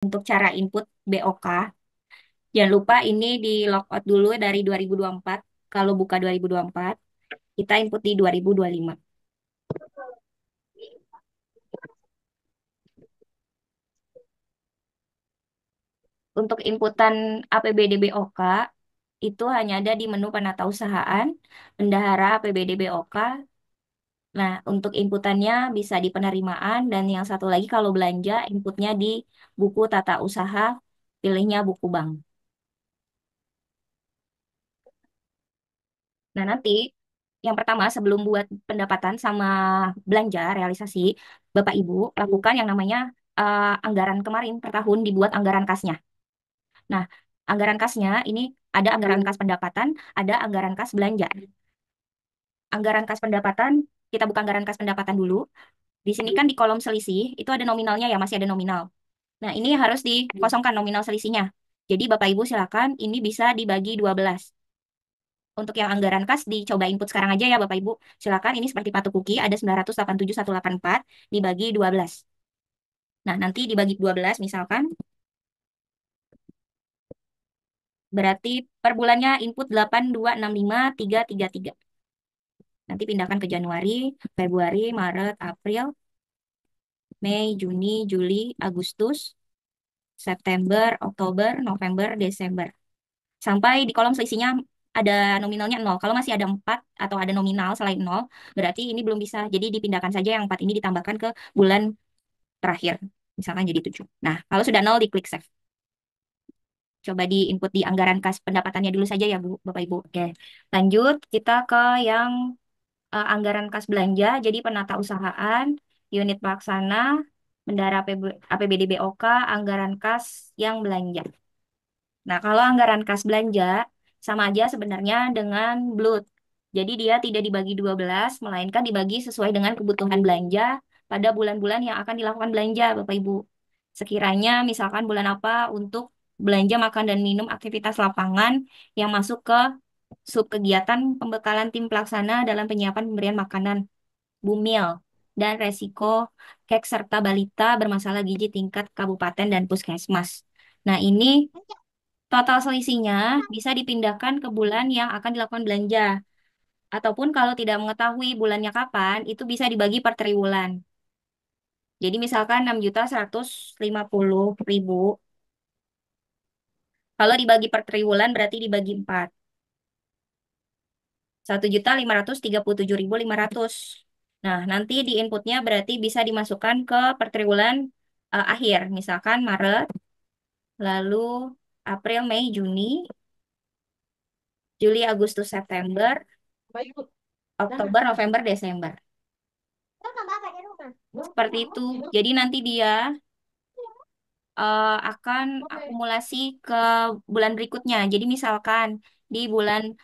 Untuk cara input BOK, jangan lupa ini di logout dulu dari 2024. Kalau buka 2024, kita input di 2025. Untuk inputan APBD BOK, itu hanya ada di menu penatausahaan, bendahara APBD BOK. Nah, untuk inputannya bisa di penerimaan, dan yang satu lagi kalau belanja, inputnya di buku tata usaha, pilihnya buku bank. Nah, nanti yang pertama sebelum buat pendapatan sama belanja realisasi, Bapak Ibu lakukan yang namanya anggaran kemarin per tahun dibuat anggaran kasnya. Nah, anggaran kasnya ini ada anggaran kas pendapatan, ada anggaran kas belanja. Anggaran kas pendapatan, kita buka anggaran kas pendapatan dulu. Di sini kan di kolom selisih itu ada nominalnya ya, masih ada nominal. Nah, ini harus dikosongkan nominal selisihnya. Jadi Bapak Ibu silakan ini bisa dibagi 12. Untuk yang anggaran kas dicoba input sekarang aja ya Bapak Ibu. Silakan ini seperti patung kuki ada 987.184 dibagi 12. Nah, nanti dibagi 12 misalkan berarti per bulannya input 8265.333. Nanti pindahkan ke Januari, Februari, Maret, April, Mei, Juni, Juli, Agustus, September, Oktober, November, Desember. Sampai di kolom selisihnya ada nominalnya 0. Kalau masih ada 4 atau ada nominal selain 0, berarti ini belum bisa. Jadi dipindahkan saja yang 4 ini ditambahkan ke bulan terakhir. Misalkan jadi 7. Nah, kalau sudah 0 diklik save. Coba di input di anggaran kas pendapatannya dulu saja ya Bu, Bapak Ibu. Oke. Lanjut kita ke yang anggaran kas belanja. Jadi penata usahaan, unit pelaksana, bendahara APBD BOK, anggaran kas yang belanja. Nah, kalau anggaran kas belanja sama aja sebenarnya dengan BLUT. Jadi dia tidak dibagi 12, melainkan dibagi sesuai dengan kebutuhan belanja pada bulan-bulan yang akan dilakukan belanja, Bapak Ibu. Sekiranya misalkan bulan apa untuk belanja makan dan minum aktivitas lapangan yang masuk ke sub kegiatan pembekalan tim pelaksana dalam penyiapan pemberian makanan BUMIL dan resiko kek serta balita bermasalah gizi tingkat kabupaten dan puskesmas. Nah, ini total selisihnya bisa dipindahkan ke bulan yang akan dilakukan belanja. Ataupun kalau tidak mengetahui bulannya kapan, itu bisa dibagi per triwulan. Jadi misalkan 6.150.000. Kalau dibagi per triwulan berarti dibagi 4. 1.537.500. Nah, nanti di inputnya berarti bisa dimasukkan ke per triwulan akhir. Misalkan Maret, lalu April, Mei, Juni, Juli, Agustus, September, Oktober, November, Desember. Seperti itu. Jadi nanti dia akan akumulasi ke bulan berikutnya. Jadi misalkan di bulan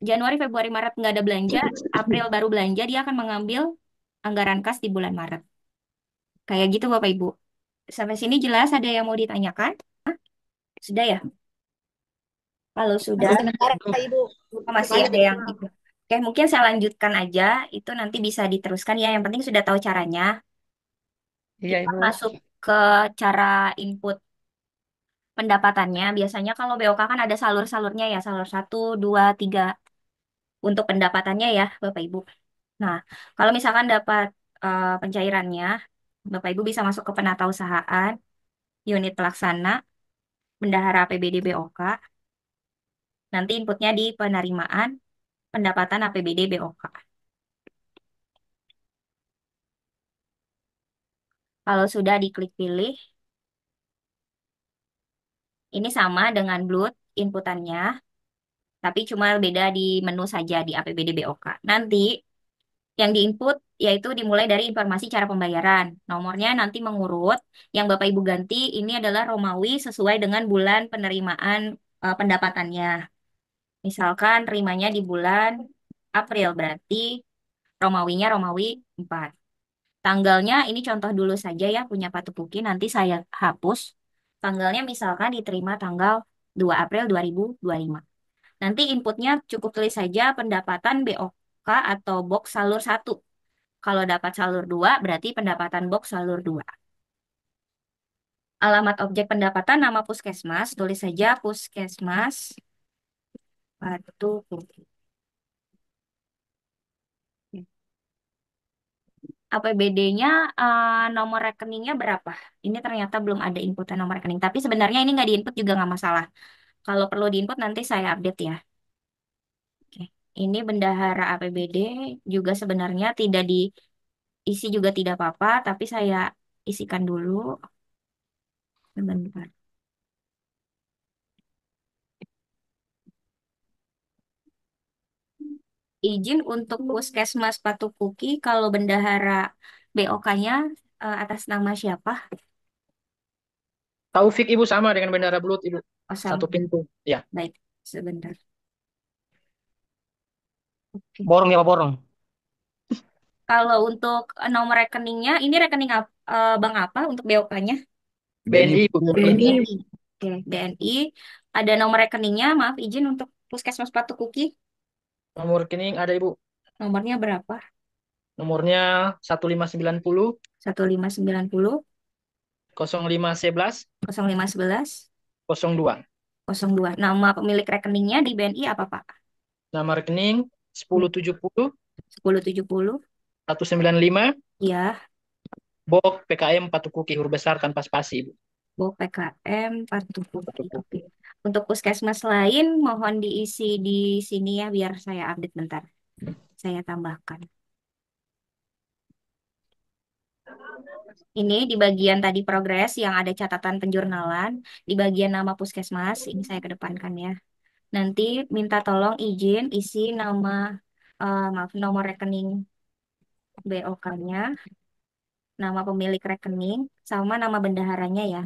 Januari, Februari, Maret nggak ada belanja, April baru belanja, dia akan mengambil anggaran kas di bulan Maret. Kayak gitu Bapak Ibu. Sampai sini jelas ada yang mau ditanyakan? Sudah ya? Kalau sudah, Masih sebentar Kak Ibu. masih Lanjut ada ya. yang gitu. Oke, mungkin saya lanjutkan aja. Itu nanti bisa diteruskan ya. Yang penting sudah tahu caranya. Iya Kita Ibu. masuk ke cara input pendapatannya. Biasanya kalau BOK kan ada salur-salurnya ya, salur satu, 2, 3 untuk pendapatannya ya, Bapak Ibu. Nah, kalau misalkan dapat pencairannya, Bapak Ibu bisa masuk ke penatausahaan, unit pelaksana, bendahara APBD BOK, nanti inputnya di penerimaan, pendapatan APBD BOK. Kalau sudah diklik pilih, ini sama dengan BLUT inputannya, tapi cuma beda di menu saja di APBD BOK. Nanti yang diinput yaitu dimulai dari informasi cara pembayaran. Nomornya nanti mengurut. Yang Bapak Ibu ganti ini adalah Romawi sesuai dengan bulan penerimaan pendapatannya. Misalkan terimanya di bulan April, berarti Romawinya Romawi 4. Tanggalnya ini contoh dulu saja ya punya Pak Tukuki, nanti saya hapus. Tanggalnya misalkan diterima tanggal 2 April 2025. Nanti inputnya cukup tulis saja pendapatan BOK atau box salur satu. Kalau dapat salur 2 berarti pendapatan box salur 2. Alamat objek pendapatan nama puskesmas, tulis saja puskesmas Batu Putih. APBD-nya nomor rekeningnya berapa? Ini ternyata belum ada inputan nomor rekening. Tapi sebenarnya ini nggak diinput juga nggak masalah. Kalau perlu diinput nanti saya update ya. Oke. Ini bendahara APBD juga sebenarnya tidak diisi juga tidak apa-apa, tapi saya isikan dulu. Sebentar. Izin untuk Puskesmas Patukuki kalau bendahara BOK-nya atas nama siapa? Taufik Ibu sama dengan Bendara Belut Ibu. Oh, sama. Satu pintu. Ya. Baik, sebentar. Oke. Borong ya Pak Borong. Kalau untuk nomor rekeningnya, ini rekening bank apa untuk BOK-nya? BNI Ibu. BNI. BNI. Oke, BNI. Ada nomor rekeningnya, maaf izin untuk Puskesmas Patukuki. Nomor rekening ada Ibu. Nomornya berapa? Nomornya 1590 1590 0511 0511 02. 02. Nama pemilik rekeningnya di BNI apa, Pak? Nama rekening 1070 1070. 195 Ya, BOK PKM Patukuki huruf besar tanpa spasi Ibu. Bo PKM Patukuki. Oke. Patukuki. Untuk puskesmas lain mohon diisi di sini ya biar saya update bentar. Saya tambahkan. Ini di bagian tadi progres yang ada catatan penjurnalan, di bagian nama puskesmas, ini saya kedepankan ya. Nanti minta tolong izin isi nama, maaf, nomor rekening BOK-nya, nama pemilik rekening, sama nama bendaharanya ya.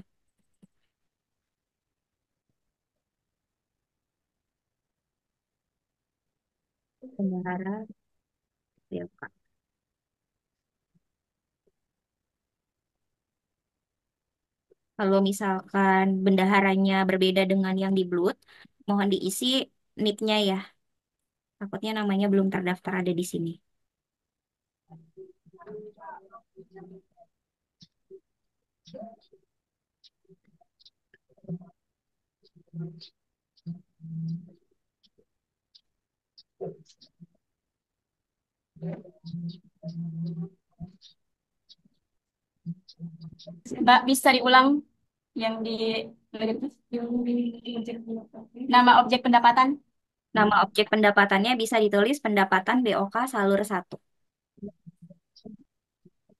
Bendahara BOK. Kalau misalkan bendaharanya berbeda dengan yang di Blood, mohon diisi NIP-nya ya. Takutnya namanya belum terdaftar ada di sini. Mbak, bisa diulang yang di nama objek pendapatan? Nama objek pendapatannya bisa ditulis pendapatan BOK salur satu.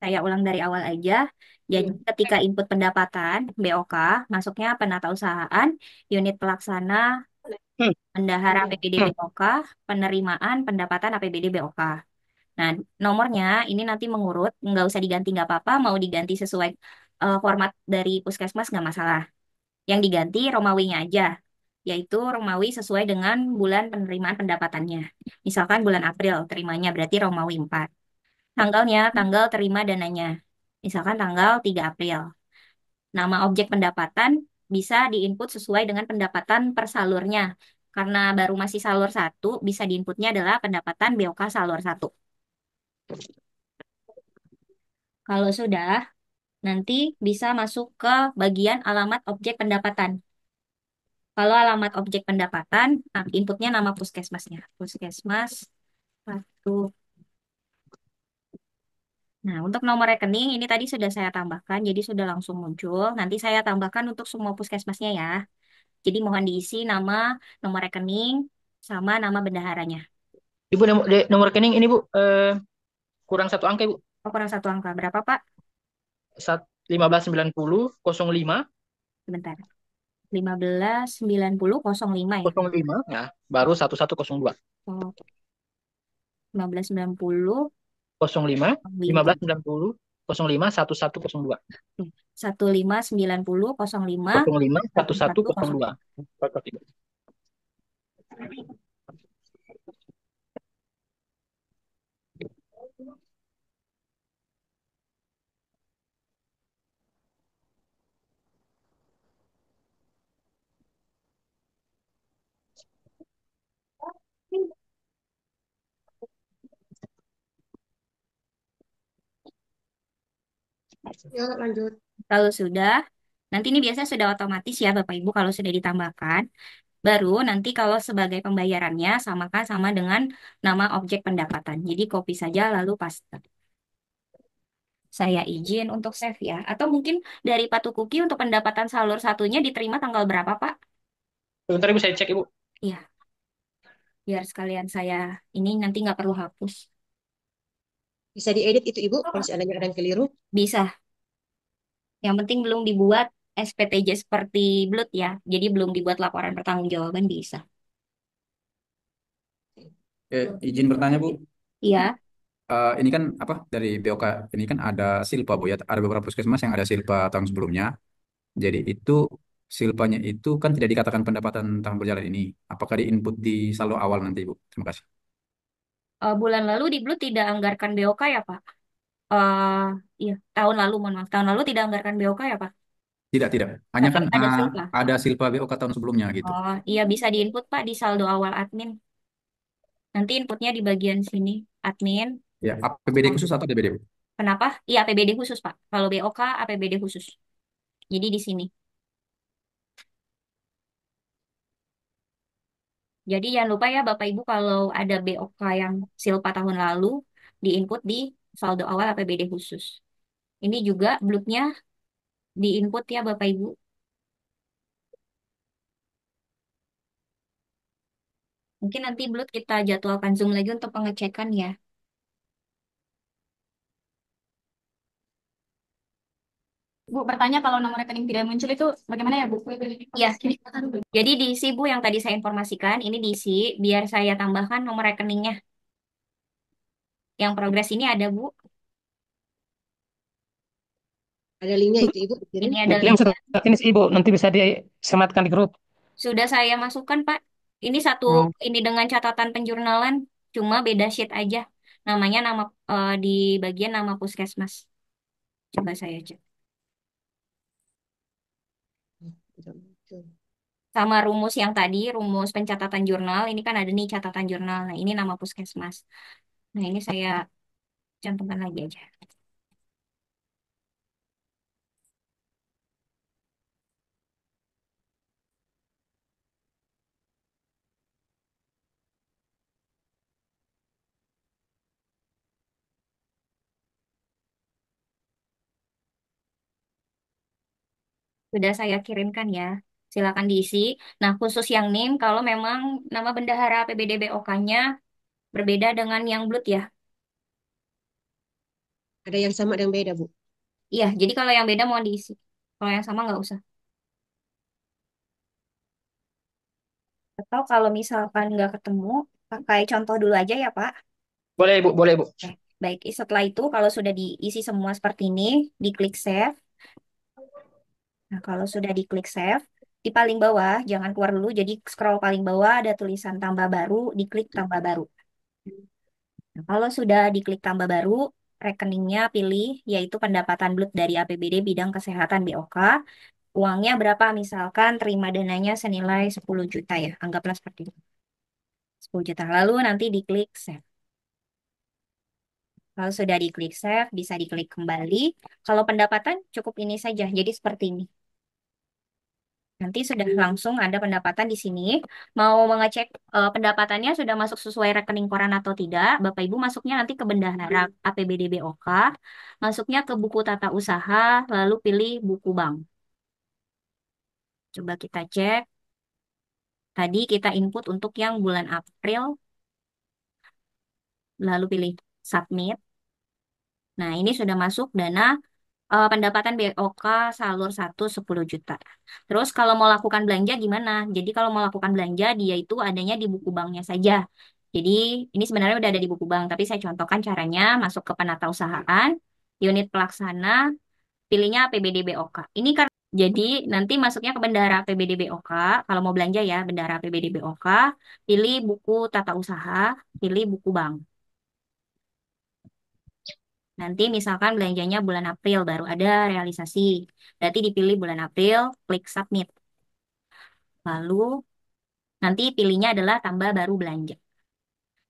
Saya ulang dari awal aja. Jadi ketika input pendapatan BOK, masuknya penata usahaan, unit pelaksana, Hmm. bendahara APBD Hmm. BOK, penerimaan pendapatan APBD BOK. Nah, nomornya ini nanti mengurut, nggak usah diganti nggak apa-apa, mau diganti sesuai format dari puskesmas nggak masalah. Yang diganti Romawinya aja, yaitu Romawi sesuai dengan bulan penerimaan pendapatannya. Misalkan bulan April terimanya berarti Romawi 4. Tanggalnya, tanggal terima dananya. Misalkan tanggal 3 April. Nama objek pendapatan bisa diinput sesuai dengan pendapatan per salurnya. Karena baru masih salur satu, bisa diinputnya adalah pendapatan BOK salur satu. Kalau sudah, nanti bisa masuk ke bagian alamat objek pendapatan. Kalau alamat objek pendapatan, inputnya nama puskesmasnya. Puskesmas, satu. Nah, untuk nomor rekening ini tadi sudah saya tambahkan, jadi sudah langsung muncul. Nanti saya tambahkan untuk semua puskesmasnya ya. Jadi mohon diisi nama, nomor rekening, sama nama bendaharanya. Ibu nomor rekening ini Bu kurang satu angka Ibu. Oh, kurang satu angka. Berapa, Pak? 1590 05 Sebentar. 159005 ya. 05 ya baru 1102. Oh, 1590 05 05. 1590 05 1102. 159005 05 1102. 1102. Cocok Ibu. Yuk, lanjut. Kalau sudah, Nanti ini biasanya sudah otomatis ya Bapak Ibu kalau sudah ditambahkan. Baru nanti kalau sebagai pembayarannya samakan sama dengan nama objek pendapatan. Jadi copy saja lalu paste. Saya izin untuk save ya. Atau mungkin dari Pak Tukuki untuk pendapatan salur satunya diterima tanggal berapa Pak? Sebentar Ibu saya cek Ibu. Iya, biar sekalian saya ini nanti nggak perlu hapus. Bisa diedit itu Ibu kalau seandainya ada yang keliru. Bisa. Yang penting belum dibuat SPTJ seperti Blut ya. Jadi belum dibuat laporan pertanggungjawaban bisa. Izin bertanya Bu. Iya. Ini kan apa dari BOK ini kan ada silpa Bu ya, ada beberapa puskesmas yang ada silpa tahun sebelumnya. Jadi itu silpanya itu kan tidak dikatakan pendapatan tahun berjalan ini. Apakah diinput di saldo awal nanti Bu? Terima kasih. Bulan lalu di Blut tidak anggarkan BOK ya Pak? Iya, tahun lalu mohon maaf. Tahun lalu tidak anggarkan BOK ya Pak? Tidak, tidak. Hanya Tapi kan ada silpa. ada silpa BOK tahun sebelumnya gitu. Oh, iya bisa diinput Pak di saldo awal admin. Nanti inputnya di bagian sini, admin. Ya, APBD khusus atau DBD Bu? Kenapa? Iya, APBD khusus, Pak. Kalau BOK, APBD khusus. Jadi di sini. Jadi jangan lupa ya Bapak Ibu kalau ada BOK yang silpa tahun lalu, diinput di saldo awal APBD khusus. Ini juga blutnya diinput ya Bapak Ibu. Mungkin nanti blut kita jadwalkan Zoom lagi untuk pengecekan ya. Bu, bertanya kalau nomor rekening tidak muncul itu bagaimana ya, Bu? Iya, jadi diisi Bu yang tadi saya informasikan, ini diisi biar saya tambahkan nomor rekeningnya. Yang progres ini ada Bu. Ada linknya itu Ibu dikirim. Ini ada Yang link. saat ini Ibu nanti bisa disematkan di grup. Sudah saya masukkan, Pak. Ini satu, Hmm. ini dengan catatan penjurnalan, cuma beda sheet aja. Namanya nama di bagian nama puskesmas. Coba saya cek. Tidak muncul. Sama rumus yang tadi, rumus pencatatan jurnal, ini kan ada nih catatan jurnal. Nah, ini nama puskesmas. Nah, ini saya cantumkan lagi aja. Sudah saya kirimkan ya. Silakan diisi. Nah, khusus yang NIM, kalau memang nama bendahara APBD BOK-nya berbeda dengan yang BLUT ya. Ada yang sama ada yang beda Bu. Iya, jadi kalau yang beda mau diisi. Kalau yang sama nggak usah. Atau kalau misalkan nggak ketemu, pakai contoh dulu aja ya, Pak. Boleh Ibu, boleh Ibu. Oke. Baik, setelah itu kalau sudah diisi semua seperti ini, diklik save. Nah, kalau sudah diklik save, di paling bawah, jangan keluar dulu, jadi scroll paling bawah ada tulisan tambah baru, diklik tambah baru. Nah, kalau sudah diklik tambah baru, rekeningnya pilih, yaitu pendapatan BLUT dari APBD bidang kesehatan BOK. Uangnya berapa? Misalkan terima dananya senilai 10 juta ya, anggaplah seperti itu. 10 juta. Lalu nanti diklik save. Kalau sudah diklik save, bisa diklik kembali. Kalau pendapatan cukup ini saja, jadi seperti ini. Nanti sudah langsung ada pendapatan di sini. Mau mengecek pendapatannya sudah masuk sesuai rekening koran atau tidak, Bapak Ibu masuknya nanti ke bendahara APBD BOK, masuknya ke buku tata usaha, lalu pilih buku bank. Coba kita cek. Tadi kita input untuk yang bulan April, lalu pilih submit. Nah, ini sudah masuk dana pendapatan BOK salur 10 juta. Terus kalau mau lakukan belanja gimana? Jadi kalau mau lakukan belanja dia itu adanya di buku banknya saja. Jadi ini sebenarnya udah ada di buku bank, tapi saya contohkan caranya masuk ke penata usahaan, unit pelaksana, pilihnya APBD BOK. Ini kan jadi nanti masuknya ke bendahara APBD BOK. Kalau mau belanja ya bendahara APBD BOK, pilih buku tata usaha, pilih buku bank. Nanti misalkan belanjanya bulan April baru ada realisasi. Berarti dipilih bulan April, klik submit. Lalu nanti pilihnya adalah tambah baru belanja.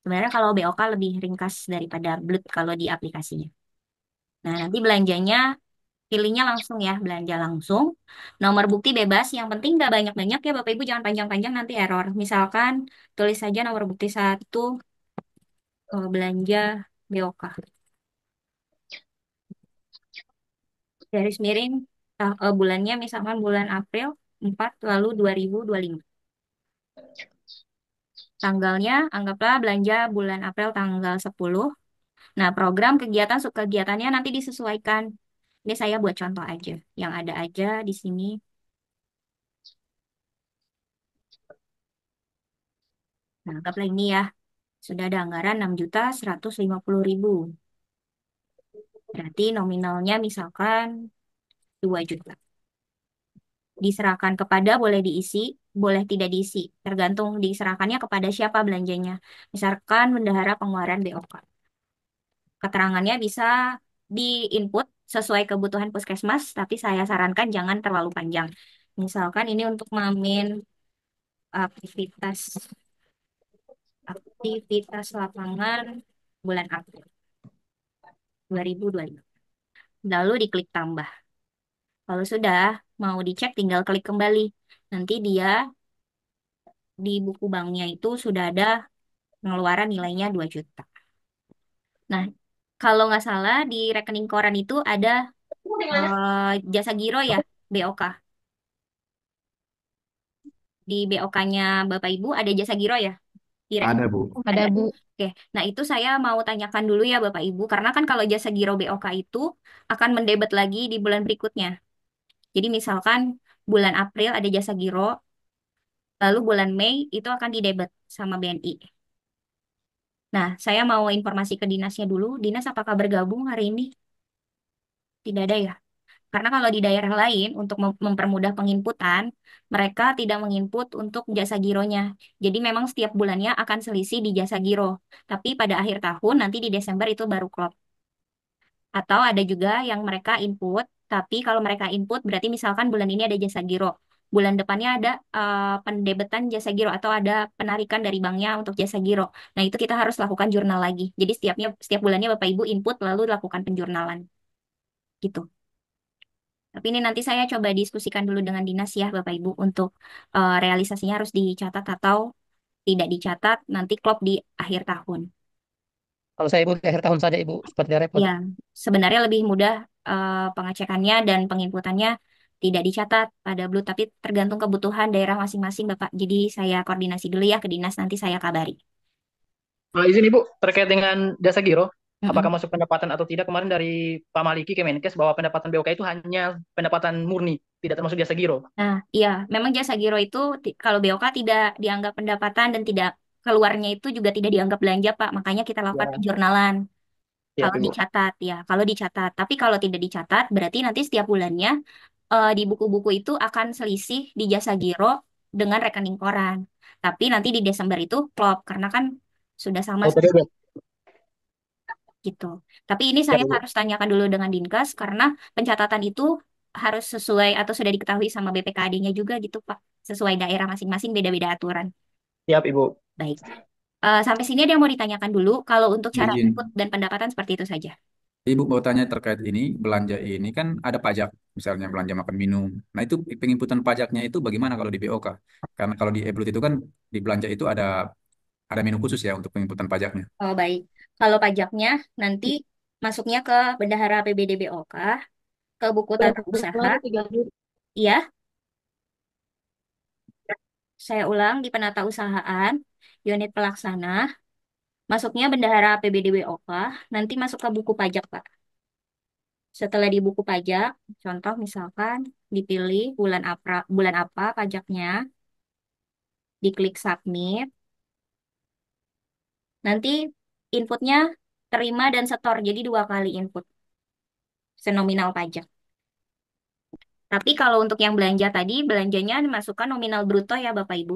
Sebenarnya kalau BOK lebih ringkas daripada BLUT kalau di aplikasinya. Nah, nanti belanjanya Pilihnya langsung ya, belanja langsung. Nomor bukti bebas, yang penting nggak banyak-banyak ya Bapak Ibu, jangan panjang-panjang nanti error. Misalkan tulis saja nomor bukti satu, belanja BOK. Garis miring, bulannya misalkan bulan April 4 lalu 2025. Tanggalnya, anggaplah belanja bulan April tanggal 10. Nah, program kegiatan, subkegiatannya nanti disesuaikan. Ini saya buat contoh aja. Yang ada aja di sini. Nah, anggaplah ini ya. Sudah ada anggaran 6.150.000. Berarti nominalnya misalkan 2 juta. Diserahkan kepada boleh diisi, boleh tidak diisi. Tergantung diserahkannya kepada siapa belanjanya. Misalkan bendahara pengeluaran BOK. Keterangannya bisa di-input sesuai kebutuhan puskesmas, tapi saya sarankan jangan terlalu panjang. Misalkan ini untuk mamin aktivitas aktivitas lapangan bulan April 2025. Lalu diklik tambah. Kalau sudah mau dicek tinggal klik kembali. Nanti dia di buku banknya itu sudah ada pengeluaran nilainya 2 juta. Nah, kalau nggak salah di rekening koran itu ada jasa giro ya, BOK. Di BOK-nya Bapak Ibu ada jasa giro ya? Di Ada, rekening. Bu. Ada, Bu. Oke, nah itu saya mau tanyakan dulu ya Bapak Ibu, karena kan kalau jasa giro BOK itu akan mendebet lagi di bulan berikutnya. Jadi misalkan bulan April ada jasa giro, lalu bulan Mei itu akan didebet sama BNI. Nah, saya mau informasi ke dinasnya dulu. Dinas apakah bergabung hari ini? Tidak ada ya? Karena kalau di daerah lain, untuk mempermudah penginputan, mereka tidak menginput untuk jasa gironya. Jadi memang setiap bulannya akan selisih di jasa giro. Tapi pada akhir tahun, nanti di Desember itu baru klop. Atau ada juga yang mereka input, tapi kalau mereka input berarti misalkan bulan ini ada jasa giro. Bulan depannya ada pendebetan jasa giro atau ada penarikan dari banknya untuk jasa giro. Nah, itu kita harus lakukan jurnal lagi. Jadi setiap bulannya Bapak Ibu input lalu lakukan penjurnalan. Gitu. Tapi ini nanti saya coba diskusikan dulu dengan dinas ya Bapak Ibu untuk realisasinya harus dicatat atau tidak dicatat nanti klop di akhir tahun. Kalau saya Ibu di akhir tahun saja Ibu, seperti repot. Ya, sebenarnya lebih mudah pengecekannya dan penginputannya tidak dicatat pada Blue, tapi tergantung kebutuhan daerah masing-masing Bapak. Jadi saya koordinasi dulu ya ke dinas nanti saya kabari. Izin Ibu, terkait dengan jasa giro, apakah Mm-mm. masuk pendapatan atau tidak kemarin dari Pak Maliki Kemenkes bahwa pendapatan BOK itu hanya pendapatan murni, tidak termasuk jasa giro. Nah, iya, memang jasa giro itu kalau BOK tidak dianggap pendapatan dan tidak keluarnya itu juga tidak dianggap belanja Pak. Makanya kita lakukan Ya, penjurnalan. siap Kalau Ibu. dicatat ya, kalau dicatat. Tapi kalau tidak dicatat, berarti nanti setiap bulannya di buku-buku itu akan selisih di jasa giro dengan rekening koran. Tapi nanti di Desember itu klop karena kan sudah sama Oh, tadi selesai udah. gitu. Tapi ini Siap saya Ibu. harus tanyakan dulu dengan Dinkes karena pencatatan itu harus sesuai atau sudah diketahui sama BPKAD-nya juga gitu Pak. Sesuai daerah masing-masing beda-beda aturan. Siap Ibu. Baik. Sampai sini ada yang mau ditanyakan dulu. Kalau untuk cara input Izin. dan pendapatan seperti itu saja. Ibu mau tanya terkait ini, belanja ini kan ada pajak, misalnya belanja makan minum. Nah itu penginputan pajaknya itu bagaimana kalau di BOK? Karena kalau di e itu kan di belanja itu ada menu khusus ya untuk penginputan pajaknya. Oh, baik. Kalau pajaknya nanti masuknya ke Bendahara APBD BOK, ke buku tata usaha. Baru 3 juta. Iya, saya ulang di penata usahaan, unit pelaksana, masuknya Bendahara APBD BOK, nanti masuk ke buku pajak, Pak. Setelah di buku pajak, contoh misalkan dipilih bulan apa pajaknya, diklik submit, nanti inputnya terima dan setor, jadi 2 kali input senominal pajak. Tapi kalau untuk yang belanja tadi, belanjanya masukkan nominal bruto ya Bapak Ibu.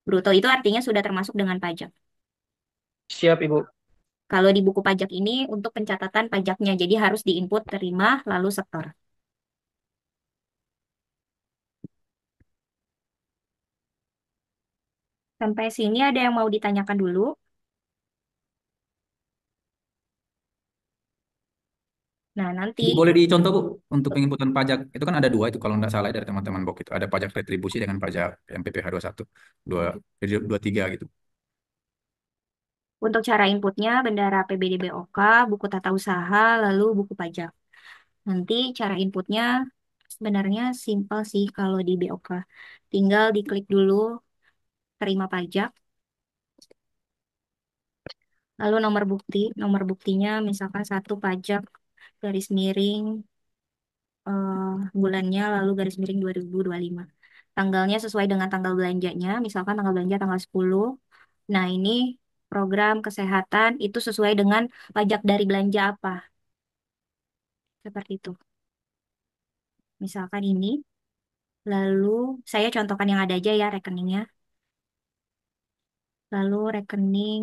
Bruto itu artinya sudah termasuk dengan pajak. Siap Ibu. Kalau di buku pajak ini untuk pencatatan pajaknya, jadi harus diinput terima lalu setor. Sampai sini ada yang mau ditanyakan dulu? Nah, nanti Bu, boleh dicontoh Bu untuk penginputan pajak itu kan ada dua itu kalau nggak salah dari teman-teman Bok itu ada pajak retribusi dengan pajak yang PPh 21 dua dua tiga gitu. untuk cara inputnya bendara APBD BOK, buku tata usaha, lalu buku pajak. Nanti cara inputnya sebenarnya simpel sih kalau di BOK. Tinggal diklik dulu terima pajak, lalu nomor bukti. Nomor buktinya misalkan satu pajak garis miring eh, bulannya lalu garis miring 2025. Tanggalnya sesuai dengan tanggal belanjanya, misalkan tanggal belanja tanggal 10. Nah, ini program kesehatan itu sesuai dengan pajak dari belanja apa. Seperti itu. Misalkan ini, lalu saya contohkan yang ada aja ya rekeningnya. Lalu rekening,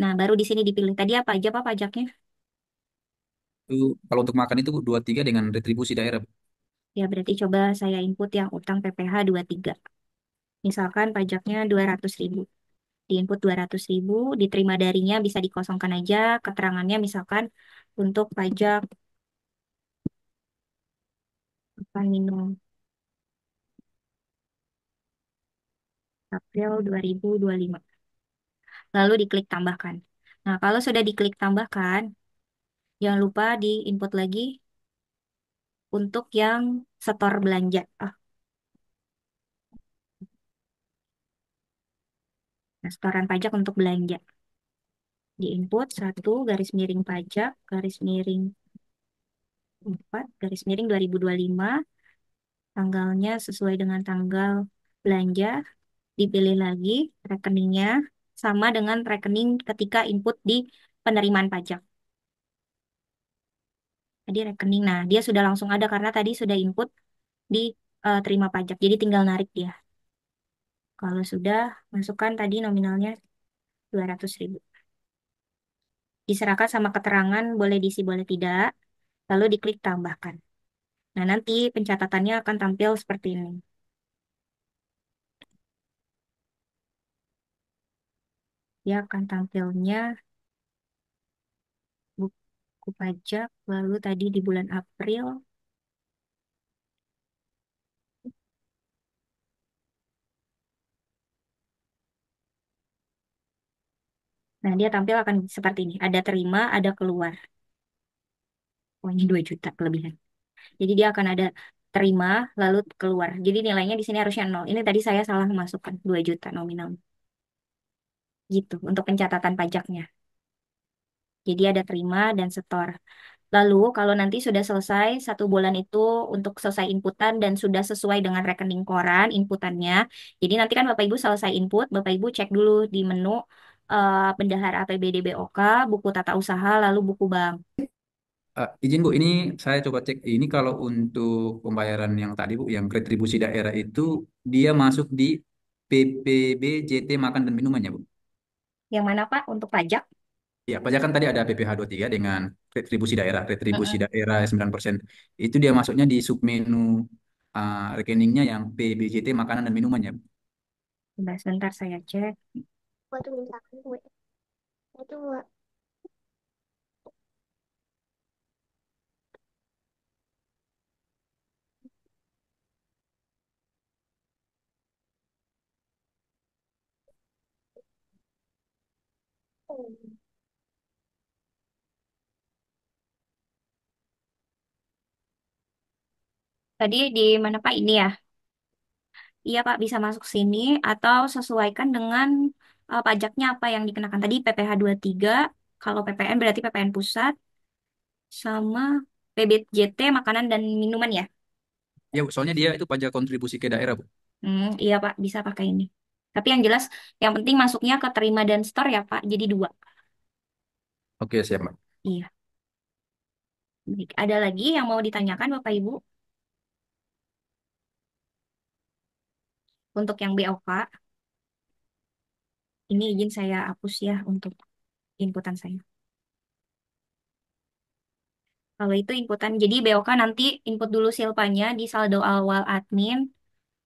nah baru di sini dipilih. Tadi apa aja Pak pajaknya? Itu kalau untuk makan itu Bu, 23 dengan retribusi daerah Bu. Ya berarti coba saya input yang utang PPh 23. Misalkan pajaknya 200.000. Diinput 200.000, diterima darinya bisa dikosongkan aja. Keterangannya misalkan untuk pajak makan minum April 2025. Lalu diklik tambahkan. Nah, kalau sudah diklik tambahkan, jangan lupa diinput lagi untuk yang setor belanja. Nah, setoran pajak untuk belanja. Diinput satu garis miring pajak, garis miring 4, garis miring 2025. Tanggalnya sesuai dengan tanggal belanja. Dipilih lagi rekeningnya sama dengan rekening ketika input di penerimaan pajak. Tadi rekening, nah dia sudah langsung ada karena tadi sudah input di terima pajak. Jadi tinggal narik dia. Kalau sudah, masukkan tadi nominalnya 200.000. Diserahkan sama keterangan, boleh diisi, boleh tidak. Lalu diklik tambahkan. Nah, nanti pencatatannya akan tampil seperti ini. Dia akan tampilnya buku pajak, lalu tadi di bulan April. Nah, dia tampil akan seperti ini. Ada terima, ada keluar. Oh, ini 2 juta kelebihan. Jadi dia akan ada terima, lalu keluar. Jadi nilainya di sini harusnya 0. Ini tadi saya salah memasukkan 2 juta nominal. Gitu, untuk pencatatan pajaknya. Jadi ada terima dan setor. Lalu kalau nanti sudah selesai 1 bulan itu untuk selesai inputan dan sudah sesuai dengan rekening koran inputannya. Jadi nanti kan Bapak Ibu selesai input, Bapak Ibu cek dulu di menu bendahara APBD BOK, buku tata usaha, lalu buku bank. Izin Bu, ini saya coba cek ini kalau untuk pembayaran yang tadi Bu, yang retribusi daerah itu dia masuk di PPBJT makan dan minuman ya Bu. Yang mana Pak untuk pajak? Ya, pajak kan tadi ada PPh 23 dengan retribusi daerah. Retribusi Mm-mm. daerah 9%. Itu dia masuknya di submenu rekeningnya yang PBJT makanan dan minuman ya. Sebentar saya cek. Tadi di mana Pak ini ya? Iya Pak bisa masuk sini atau sesuaikan dengan pajaknya apa yang dikenakan tadi PPh 23. Kalau PPN berarti PPN pusat sama PBJT makanan dan minuman ya. Ya, Bu, soalnya dia itu pajak kontribusi ke daerah, Bu. Iya Pak bisa pakai ini. Tapi yang jelas yang penting masuknya ke terima dan store ya Pak. Jadi 2. Oke, siap, Mbak. Iya. Baik. Ada lagi yang mau ditanyakan Bapak Ibu untuk yang BOK? Ini izin saya hapus ya untuk inputan saya. Kalau itu inputan, jadi BOK nanti input dulu silpanya di saldo awal admin,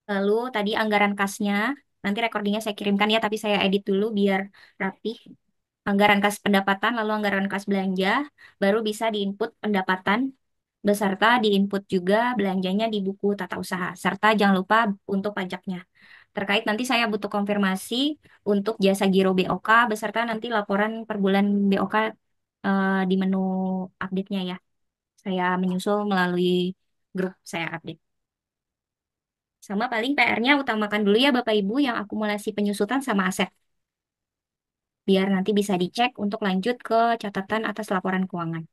lalu tadi anggaran kasnya, nanti recordingnya saya kirimkan ya, tapi saya edit dulu biar rapih. anggaran kas pendapatan, lalu anggaran kas belanja, baru bisa diinput pendapatan, beserta diinput juga belanjanya di buku tata usaha, serta jangan lupa untuk pajaknya. Terkait nanti saya butuh konfirmasi untuk jasa giro BOK, beserta nanti laporan per bulan BOK di menu update-nya ya. Saya menyusul melalui grup saya update. Sama paling PR-nya utamakan dulu ya Bapak Ibu yang akumulasi penyusutan sama aset. Biar nanti bisa dicek untuk lanjut ke catatan atas laporan keuangan.